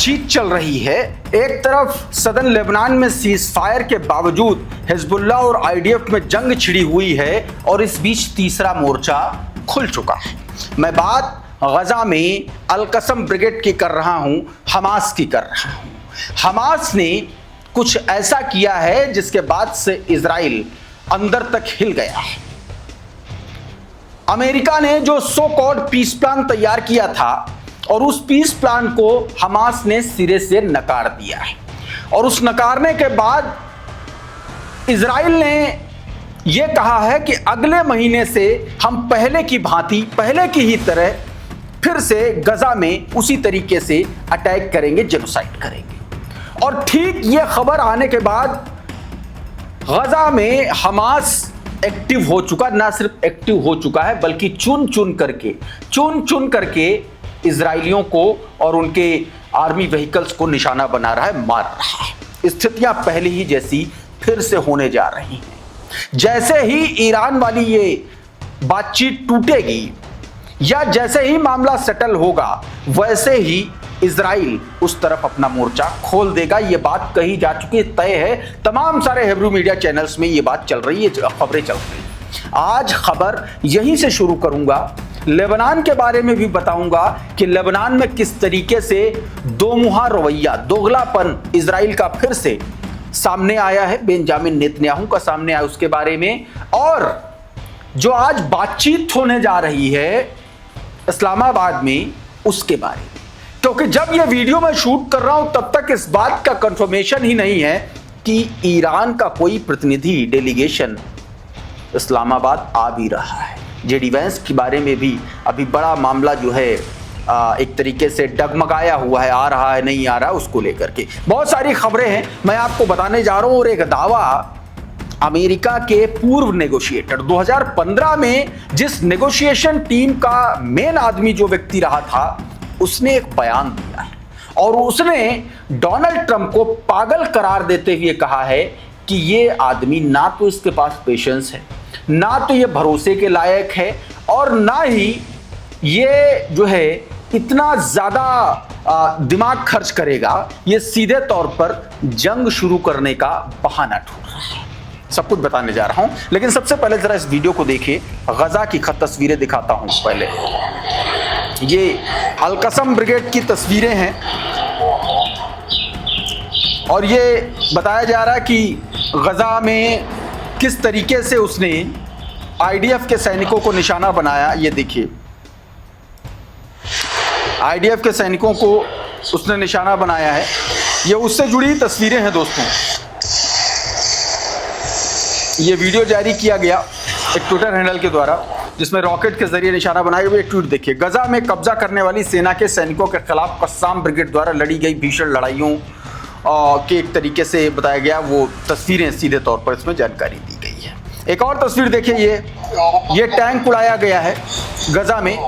बातचीत चल रही है। एक तरफ सदन लेबनान में सीज फायर के बावजूद हिजबुल्लाह और आईडीएफ में जंग छिड़ी हुई है और इस बीच तीसरा मोर्चा खुल चुका है। मैं बात गजा में अल-कसम ब्रिगेड की कर रहा हूं, हमास की कर रहा हूं। हमास ने कुछ ऐसा किया है जिसके बाद से इजराइल अंदर तक हिल गया है। अमेरिका ने जो सो कॉल्ड पीस प्लान तैयार किया था और उस पीस प्लान को हमास ने सिरे से नकार दिया है और उस नकारने के बाद इजराइल ने यह कहा है कि अगले महीने से हम पहले की भांति, पहले की ही तरह फिर से गजा में उसी तरीके से अटैक करेंगे, जेनोसाइड करेंगे। और ठीक ये खबर आने के बाद गजा में हमास एक्टिव हो चुका, ना सिर्फ एक्टिव हो चुका है बल्कि चुन चुन करके इजराइलियों को और उनके आर्मी व्हीकल्स को निशाना बना रहा है, मार रहा है। स्थितियां पहले ही जैसी फिर से होने जा रही हैं। जैसे ही ईरान वाली ये बातचीत टूटेगी या जैसे ही मामला सेटल होगा वैसे ही इजराइल उस तरफ अपना मोर्चा खोल देगा। ये बात कही जा चुकी है, तय है। तमाम सारे हिब्रू मीडिया चैनल्स में ये बात चल रही है, खबरें चल रही हैं। आज खबर यहीं से शुरू करूंगा। लेबनान के बारे में भी बताऊंगा कि लेबनान में किस तरीके से दोमुहा रवैया, दोगलापन इजराइल का फिर से सामने आया है, बेंजामिन नेतन्याहू का सामने आया उसके बारे में। और जो आज बातचीत होने जा रही है इस्लामाबाद में उसके बारे में, क्योंकि जब यह वीडियो मैं शूट कर रहा हूं तब तक इस बात का कंफर्मेशन ही नहीं है कि ईरान का कोई प्रतिनिधि डेलीगेशन इस्लामाबाद आ भी रहा है। जेडी वैंस के बारे में भी अभी बड़ा मामला जो है एक तरीके से डगमगाया हुआ है, आ रहा है नहीं आ रहा है, उसको लेकर के बहुत सारी खबरें हैं मैं आपको बताने जा रहा हूं। और एक दावा अमेरिका के पूर्व नेगोशिएटर 2015 में जिस नेगोशिएशन टीम का मेन आदमी जो व्यक्ति रहा था उसने एक बयान दिया है और उसने डोनाल्ड ट्रंप को पागल करार देते हुए कहा है कि ये आदमी ना तो इसके पास पेशेंस है, ना तो ये भरोसे के लायक है और ना ही ये जो है इतना ज्यादा दिमाग खर्च करेगा, ये सीधे तौर पर जंग शुरू करने का बहाना ढूंढ रहा है। सब कुछ बताने जा रहा हूं, लेकिन सबसे पहले जरा इस वीडियो को देखिए। गजा की तस्वीरें दिखाता हूं। पहले ये अल-कसम ब्रिगेड की तस्वीरें हैं और ये बताया जा रहा है कि गजा में किस तरीके से उसने आईडीएफ के सैनिकों को निशाना बनाया। ये देखिए, आईडीएफ के सैनिकों को उसने निशाना बनाया है। ये उससे जुड़ी तस्वीरें हैं दोस्तों। ये वीडियो जारी किया गया एक ट्विटर हैंडल के द्वारा जिसमें रॉकेट के जरिए निशाना बनाया हुआ। एक ट्वीट देखिए, गजा में कब्जा करने वाली सेना के सैनिकों के खिलाफ कस्साम ब्रिगेड द्वारा लड़ी गई भीषण लड़ाइयों के एक तरीके से बताया गया। वो तस्वीरें सीधे तौर पर इसमें जानकारी दी गई है। एक और तस्वीर देखिए, ये टैंक उड़ाया गया है गजा में,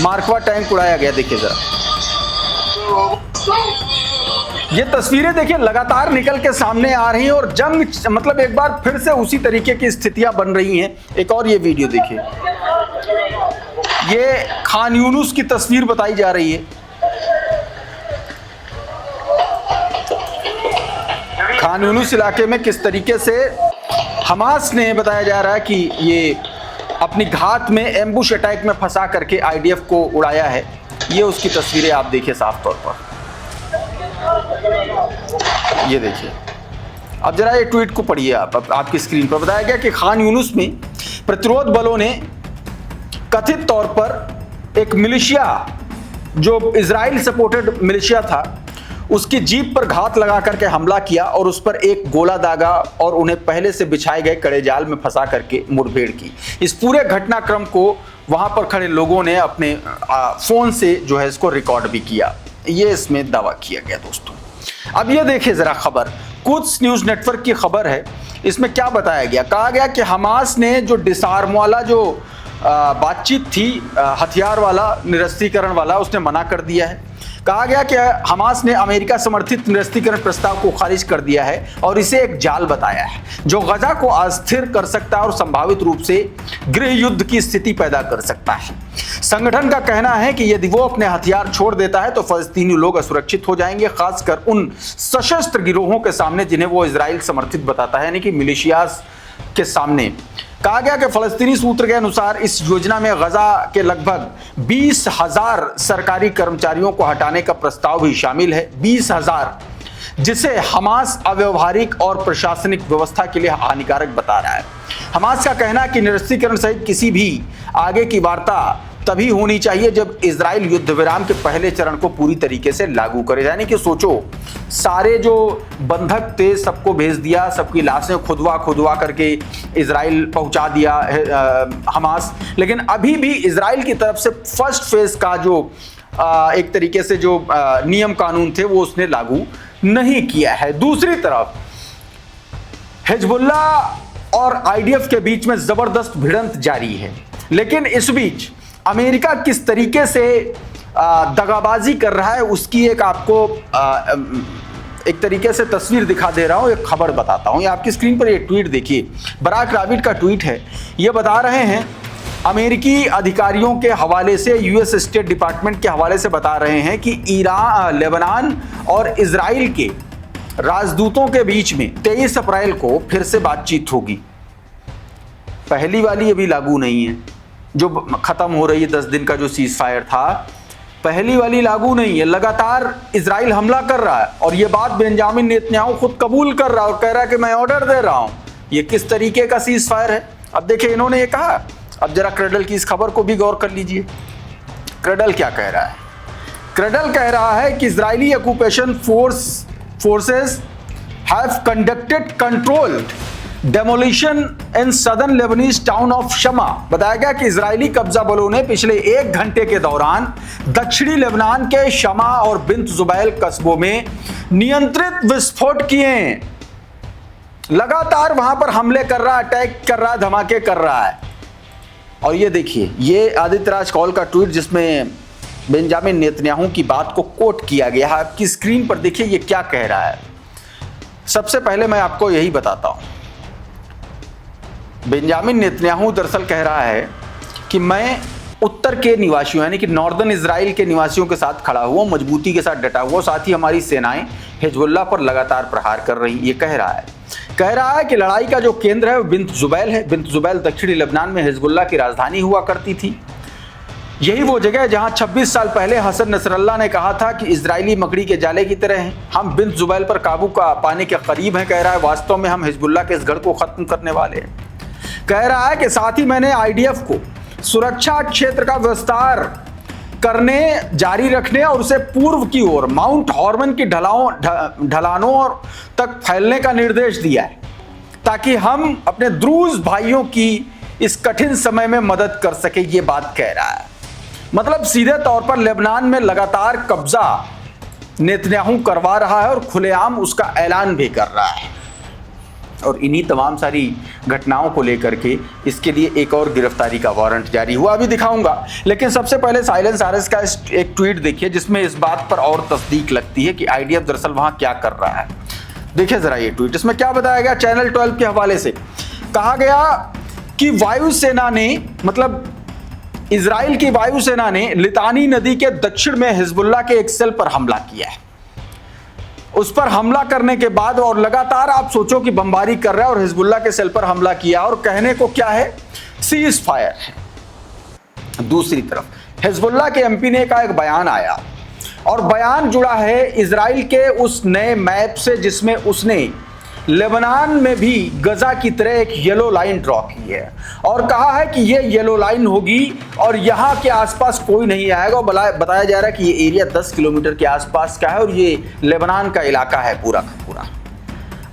मार्कवा टैंक उड़ाया गया। देखिए जरा ये तस्वीरें देखिए लगातार निकल के सामने आ रही हैं और जंग मतलब एक बार फिर से उसी तरीके की स्थितियां बन रही हैं। एक और ये वीडियो देखिए, ये खान यूनुस की तस्वीर बताई जा रही है। खान यूनुस इलाके में किस तरीके से हमास ने बताया जा रहा है कि ये अपनी घात में एम्बुश अटैक में फंसा करके आईडीएफ को उड़ाया है। ये उसकी तस्वीरें आप देखिए साफ तौर पर, ये देखिए। अब जरा ये ट्वीट को पढ़िए आप, आपकी स्क्रीन पर बताया गया कि खान यूनुस में प्रतिरोध बलों ने कथित तौर पर एक मिलिशिया जो इजराइल सपोर्टेड मिलिशिया था उसकी जीप पर घात लगा करके हमला किया और उस पर एक गोला दागा और उन्हें पहले से बिछाए गए कड़े जाल में फंसा करके मुठभेड़ की। इस पूरे घटनाक्रम को वहां पर खड़े लोगों ने अपने फोन से जो है इसको रिकॉर्ड भी किया। ये इसमें दावा किया गया दोस्तों। अब ये देखिए जरा खबर, कुछ न्यूज नेटवर्क की खबर है। इसमें क्या बताया गया, कहा गया कि हमास ने जो डिसार्म वाला जो बातचीत थी, हथियार वाला, निरस्त्रीकरण वाला, उसने मना कर दिया है। कहा गया कि हमास ने अमेरिका समर्थित निरस्त्रीकरण प्रस्ताव को खारिज कर दिया है और इसे एक जाल बताया है जो गजा को अस्थिर कर सकता है और संभावित रूप से गृह युद्ध की स्थिति पैदा कर सकता है। संगठन का कहना है कि यदि वो अपने हथियार छोड़ देता है तो फलस्तीनी लोग असुरक्षित हो जाएंगे, खासकर उन सशस्त्र गिरोहों के सामने जिन्हें वो इजराइल समर्थित बताता है, यानी कि मिलिशियाज के सामने। कहा गया कि फलस्तीनी सूत्र के अनुसार इस योजना में गजा के लगभग 20,000 सरकारी कर्मचारियों को हटाने का प्रस्ताव भी शामिल है। 20,000, जिसे हमास अव्यवहारिक और प्रशासनिक व्यवस्था के लिए हानिकारक बता रहा है। हमास का कहना है कि निरस्त्रीकरण सहित किसी भी आगे की वार्ता तभी होनी चाहिए जब इजराइल युद्ध विराम के पहले चरण को पूरी तरीके से लागू करे। यानी कि सोचो, सारे जो बंधक थे सबको भेज दिया, सबकी लाशें खुदवा करके इजराइल पहुंचा दिया हमास, लेकिन अभी भी इजराइल की तरफ से फर्स्ट फेज का जो एक तरीके से जो नियम कानून थे वो उसने लागू नहीं किया है। दूसरी तरफ हिजबुल्लाह और आईडीएफ के बीच में जबरदस्त भिड़ंत जारी है, लेकिन इस बीच अमेरिका किस तरीके से दगाबाजी कर रहा है उसकी एक आपको एक तरीके से तस्वीर दिखा दे रहा हूं, एक खबर बताता हूं। ये आपकी स्क्रीन पर ये ट्वीट देखिए, बराक राबिट का ट्वीट है। ये बता रहे हैं, अमेरिकी अधिकारियों के हवाले से, यूएस स्टेट डिपार्टमेंट के हवाले से बता रहे हैं कि ईरान, लेबनान और इजराइल के राजदूतों के बीच में 23 अप्रैल को फिर से बातचीत होगी। पहली वाली अभी लागू नहीं है, जो खत्म हो रही है 10 दिन का जो सीज फायर था, पहली वाली लागू नहीं है। लगातार इजराइल हमला कर रहा है और ये बात बेंजामिन नेतन्याहू खुद कबूल कर रहा है और कह रहा है कि मैं ऑर्डर दे रहा हूं। ये किस तरीके का सीज फायर है? अब देखिए, इन्होंने ये कहा। अब जरा क्रेडल की इस खबर को भी गौर कर लीजिए। क्रेडल क्या कह रहा है? क्रेडल कह रहा है कि Israeli occupation forces have conducted controlled demolition in southern Lebanese town of Shama. बताया गया कि इजरायली कब्जा बलों ने पिछले 1 घंटे के दौरान दक्षिणी लेबनान के शमा और बिन्त जुबैल कस्बों में नियंत्रित विस्फोट किए हैं। लगातार वहां पर हमले कर रहा है, अटैक कर रहा है, धमाके कर रहा है। और ये देखिए, ये आदित्य राज कौल का ट्वीट जिसमें बेंजामिन नेतन्याहू की बात को कोट किया गया है। आपकी स्क्रीन पर देखिए ये क्या कह रहा है। सबसे पहले मैं आपको यही बताता हूं, बेंजामिन नेतन्याहू दरअसल कह रहा है कि मैं उत्तर के निवासियों यानी कि नॉर्दर्न इजराइल के निवासियों के साथ खड़ा हुआ, मजबूती के साथ डटा हुआ, साथ ही हमारी सेनाएं हिजबुल्लाह पर लगातार प्रहार कर रही। ये कह रहा है कि लड़ाई का जो केंद्र है वो बिन्त जुबैल है। बिन्त जुबैल दक्षिणी लेबनान में हिजबुल्लाह की राजधानी हुआ करती थी। यही वो जगह है जहां 26 साल पहले हसन नसरल्लाह ने कहा था कि इजरायली मकड़ी के जाले की तरह हैं, हम बिन्त जुबैल पर काबू पाने के करीब हैं। कह रहा है वास्तव में हम हिजबुल्लाह के इस गढ़ को खत्म करने वाले हैं। कह रहा है कि साथ ही मैंने आईडीएफ को सुरक्षा क्षेत्र का विस्तार करने, जारी रखने और उसे पूर्व की ओर माउंट हॉर्मन की ढलानों तक फैलने का निर्देश दिया है, ताकि हम अपने द्रूज भाइयों की इस कठिन समय में मदद कर सके। ये बात कह रहा है। मतलब सीधे तौर पर लेबनान में लगातार कब्जा नेतन्याहू करवा रहा है और खुलेआम उसका ऐलान भी कर रहा है। और इन्हीं तमाम सारी घटनाओं को लेकर के इसके लिए एक और गिरफ्तारी का वारंट जारी हुआ, अभी दिखाऊंगा। लेकिन सबसे पहले साइलेंस आरएस का एक ट्वीट देखिए जिसमें इस बात पर और तस्दीक लगती है कि आईडीएफ दरअसल वहां क्या कर रहा है। देखिए जरा ये ट्वीट, इसमें क्या बताया गया। चैनल 12 के हवाले से कहा गया कि वायुसेना ने, मतलब इजराइल की वायुसेना ने लितानी नदी के दक्षिण में हिजबुल्लाह के एक सेल पर हमला किया है। उस पर हमला करने के बाद और लगातार आप सोचो कि बमबारी कर रहा है और हिजबुल्लाह के सेल पर हमला किया और कहने को क्या है, सीज फायर है। दूसरी तरफ हिजबुल्लाह के एमपी ने का एक बयान आया और बयान जुड़ा है इजराइल के उस नए मैप से जिसमें उसने लेबनान में भी गजा की तरह एक येलो लाइन ड्रॉ की है और कहा है कि ये येलो लाइन होगी और यहाँ के आसपास कोई नहीं आएगा। बताया जा रहा है कि ये एरिया 10 किलोमीटर के आसपास का है और ये लेबनान का इलाका है पूरा का पूरा।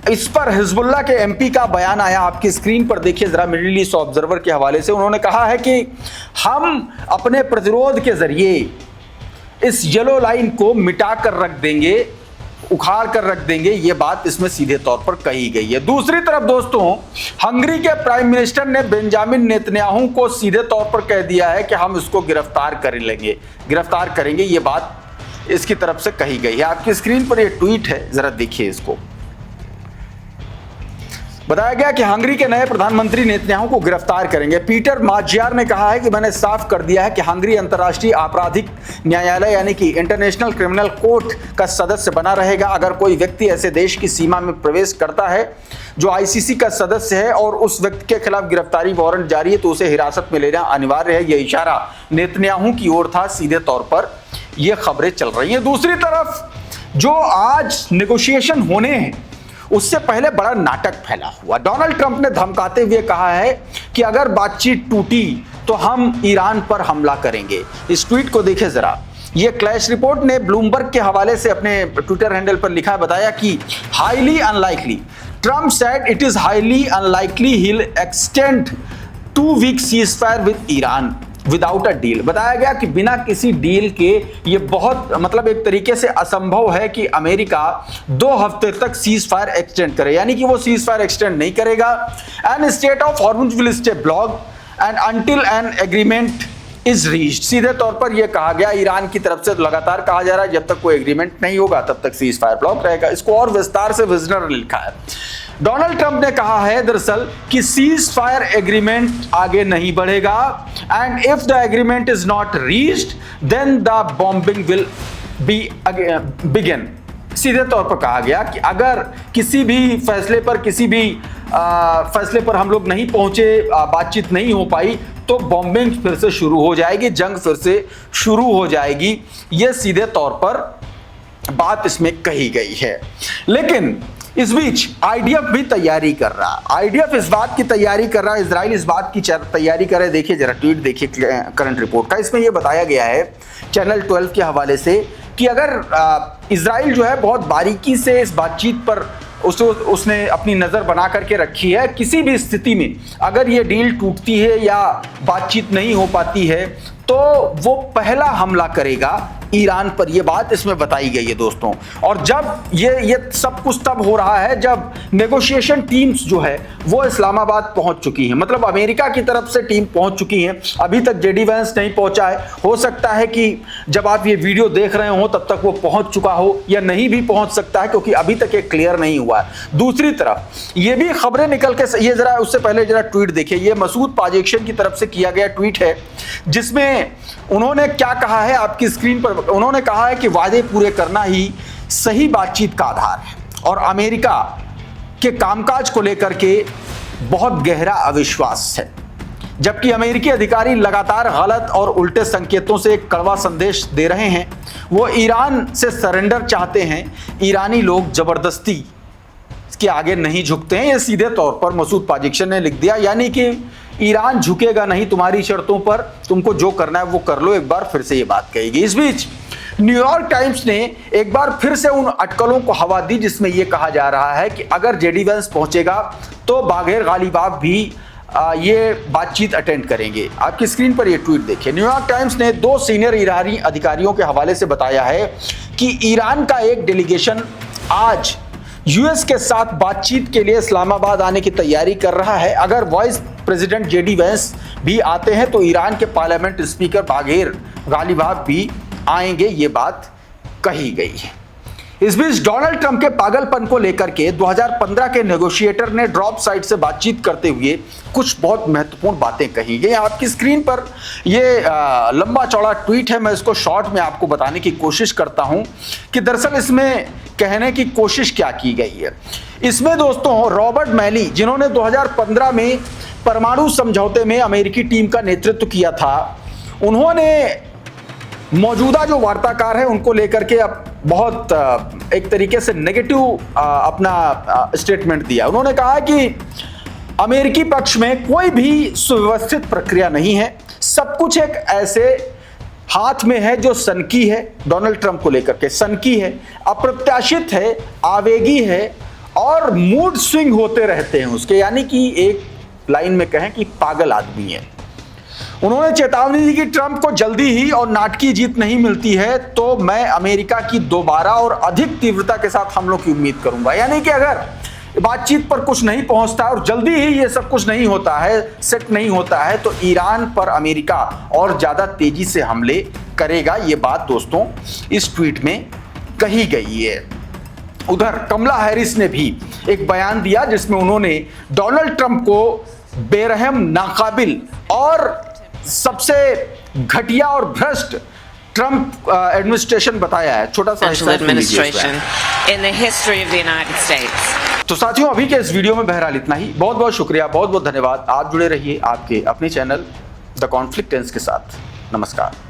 इस पर हिजबुल्लाह के एमपी का बयान आया, आपकी स्क्रीन पर देखिए जरा, मिडिल ईस्ट ऑब्जर्वर के हवाले से। उन्होंने कहा है कि हम अपने प्रतिरोध के जरिए इस येलो लाइन को मिटा कर रख देंगे, उखाड़ कर रख देंगे। ये बात इसमें सीधे तौर पर कही गई है। दूसरी तरफ दोस्तों, हंगरी के प्राइम मिनिस्टर ने बेंजामिन नेतन्याहू को सीधे तौर पर कह दिया है कि हम इसको गिरफ्तार करेंगे। ये बात इसकी तरफ से कही गई है। आपकी स्क्रीन पर ये ट्वीट है, जरा देखिए इसको। बताया गया कि हंगरी के नए प्रधानमंत्री नेतन्याहू को गिरफ्तार करेंगे। पीटर माज्यार ने कहा है कि मैंने साफ कर दिया है कि हंगरी अंतर्राष्ट्रीय आपराधिक न्यायालय यानी कि इंटरनेशनल क्रिमिनल कोर्ट का सदस्य बना रहेगा। अगर कोई व्यक्ति ऐसे देश की सीमा में प्रवेश करता है जो आईसीसी का सदस्य है और उस व्यक्ति के खिलाफ गिरफ्तारी वारंट जारी है तो उसे हिरासत में लेना अनिवार्य है। यह इशारा नेतन्याहू की ओर था। सीधे तौर पर यह खबरें चल रही हैं। दूसरी तरफ जो आज नेगोशिएशन होने हैं उससे पहले बड़ा नाटक फैला हुआ। डोनाल्ड ट्रंप ने धमकाते हुए कहा है कि अगर बातचीत टूटी तो हम ईरान पर हमला करेंगे। इस ट्वीट को देखें जरा। ये क्लैश रिपोर्ट ने ब्लूमबर्ग के हवाले से अपने ट्विटर हैंडल पर लिखा, बताया कि highly unlikely, Trump said it is highly unlikely he will extend 2 week ceasefire with Iran without a deal. बताया गया कि बिना किसी डील के ये बहुत मतलब एक तरीके से असंभव है कि अमेरिका 2 हफ्ते तक सीज फायर एक्सटेंड करे, यानी कि वो सीज फायर एक्सटेंड नहीं करेगा। And state of Hormuz will stay block and until an agreement is reached. सीधे तौर पर यह कहा गया, ईरान की तरफ से लगातार कहा जा रहा है जब तक कोई एग्रीमेंट नहीं होगा तब तक सीज फायर ब्लॉक रहेगा। इसको और विस्तार से विजनर ने लिखा है। डोनाल्ड ट्रंप ने कहा है दरअसल कि सीज फायर एग्रीमेंट आगे नहीं बढ़ेगा and if the agreement is not reached then the bombing will be begin. सीधे तौर पर कहा गया कि अगर किसी भी फैसले पर हम लोग नहीं पहुंचे, बातचीत नहीं हो पाई तो बॉम्बिंग फिर से शुरू हो जाएगी, जंग फिर से शुरू हो जाएगी। यह सीधे तौर पर बात इसमें कही गई है। लेकिन इस बीच आईडीएफ भी तैयारी कर रहा है। आईडीएफ इस बात की तैयारी कर रहा है, इजराइल इस बात की तैयारी कर रहा है। देखिए जरा ट्वीट देखिए करंट रिपोर्ट का। इसमें यह बताया गया है चैनल 12 के हवाले से कि अगर इजराइल जो है बहुत बारीकी से इस बातचीत पर उसने अपनी नज़र बना करके रखी है। किसी भी स्थिति में अगर ये डील टूटती है या बातचीत नहीं हो पाती है तो वो पहला हमला करेगा ईरान पर। यह बात इसमें बताई गई है दोस्तों। और जब ये सब कुछ तब हो रहा है जब नेगोशिएशन टीम्स जो है वो इस्लामाबाद पहुंच चुकी हैं, मतलब अमेरिका की तरफ से टीम पहुंच चुकी हैं। अभी तक जेडी वैंस नहीं पहुंचा है। हो सकता है कि जब आप ये वीडियो देख रहे हो तब तक वो पहुंच चुका हो या नहीं भी पहुंच सकता है, क्योंकि अभी तक ये क्लियर नहीं हुआ है। दूसरी तरफ ये भी खबरें निकल के, ये जरा उससे पहले जरा ट्वीट देखिए। ये मसूद पाजेक्शन की तरफ से किया गया ट्वीट है जिसमें उन्होंने क्या कहा है आपकी स्क्रीन पर। उन्होंने कहा है कि वादे पूरे करना ही सही बातचीत का आधार है और अमेरिका के कामकाज को लेकर के बहुत गहरा अविश्वास है। जबकि अमेरिकी अधिकारी लगातार गलत और उल्टे संकेतों से एक कड़वा संदेश दे रहे हैं। वो ईरान से सरेंडर चाहते हैं। ईरानी लोग जबरदस्ती के आगे नहीं झुकते हैं। ये सीधे तौर पर मसूद पाजेक्शन ने लिख दिया, यानी कि ईरान झुकेगा नहीं तुम्हारी शर्तों पर, तुमको जो करना है वो कर लो। एक बार फिर से ये बात कही गई। इस बीच न्यूयॉर्क टाइम्स ने एक बार फिर से उन अटकलों को हवा दी जिसमें यह कहा जा रहा है कि अगर जेडी वैंस पहुंचेगा तो बाघेर गालिबाफ भी ये बातचीत अटेंड करेंगे। आपकी स्क्रीन पर ये ट्वीट देखिए। न्यूयॉर्क टाइम्स ने 2 सीनियर ईरानी अधिकारियों के हवाले से बताया है कि ईरान का एक डेलीगेशन आज यूएस के साथ बातचीत के लिए इस्लामाबाद आने की तैयारी कर रहा है। अगर वाइस प्रेसिडेंट जेडी वैंस भी आते हैं तो ईरान के पार्लियामेंट स्पीकर बाघेर गालिबाफ भी आएंगे, ये बात कही गई है। इस बीच डोनाल्ड ट्रंप के पागलपन को लेकर के 2015 के नेगोशिएटर ने ड्रॉप साइट से बातचीत करते हुए कुछ बहुत महत्वपूर्ण बातें कही गई। आपकी स्क्रीन पर ये लंबा चौड़ा ट्वीट है। मैं इसको शॉर्ट में आपको बताने की कोशिश करता हूं कि दरअसल इसमें कहने की कोशिश क्या की गई है। इसमें दोस्तों रॉबर्ट मैली, जिन्होंने 2015 में परमाणु समझौते में अमेरिकी टीम का नेतृत्व किया था, उन्होंने मौजूदा जो वार्ताकार है उनको लेकर के अब बहुत एक तरीके से नेगेटिव अपना स्टेटमेंट दिया। उन्होंने कहा कि अमेरिकी पक्ष में कोई भी सुव्यवस्थित प्रक्रिया नहीं है, सब कुछ एक ऐसे हाथ में है जो सनकी है, डोनाल्ड ट्रंप को लेकर के सनकी है, अप्रत्याशित है, आवेगी है और मूड स्विंग होते रहते हैं उसके, यानी कि एक लाइन में कहें कि पागल आदमी है। उन्होंने चेतावनी दी कि ट्रंप को जल्दी ही और नाटकीय जीत नहीं मिलती है तो मैं अमेरिका की दोबारा और अधिक तीव्रता के साथ हमलों की उम्मीद करूंगा। यानी कि अगर बातचीत पर कुछ नहीं पहुंचता है और जल्दी ही ये सब कुछ नहीं होता है, सेट नहीं होता है, तो ईरान पर अमेरिका और ज्यादा तेजी से हमले करेगा। ये बात दोस्तों इस ट्वीट में कही गई है। उधर कमला हैरिस ने भी एक बयान दिया जिसमें उन्होंने डोनाल्ड ट्रंप को बेरहम, नाकाबिल और सबसे घटिया और भ्रष्ट ट्रंप एडमिनिस्ट्रेशन बताया है। छोटा सा तो साथियों, अभी के इस वीडियो में बहरहाल इतना ही। बहुत बहुत शुक्रिया, बहुत बहुत धन्यवाद। आप जुड़े रहिए आपके अपने चैनल द कॉन्फ्लिक्ट टेंस के साथ। नमस्कार।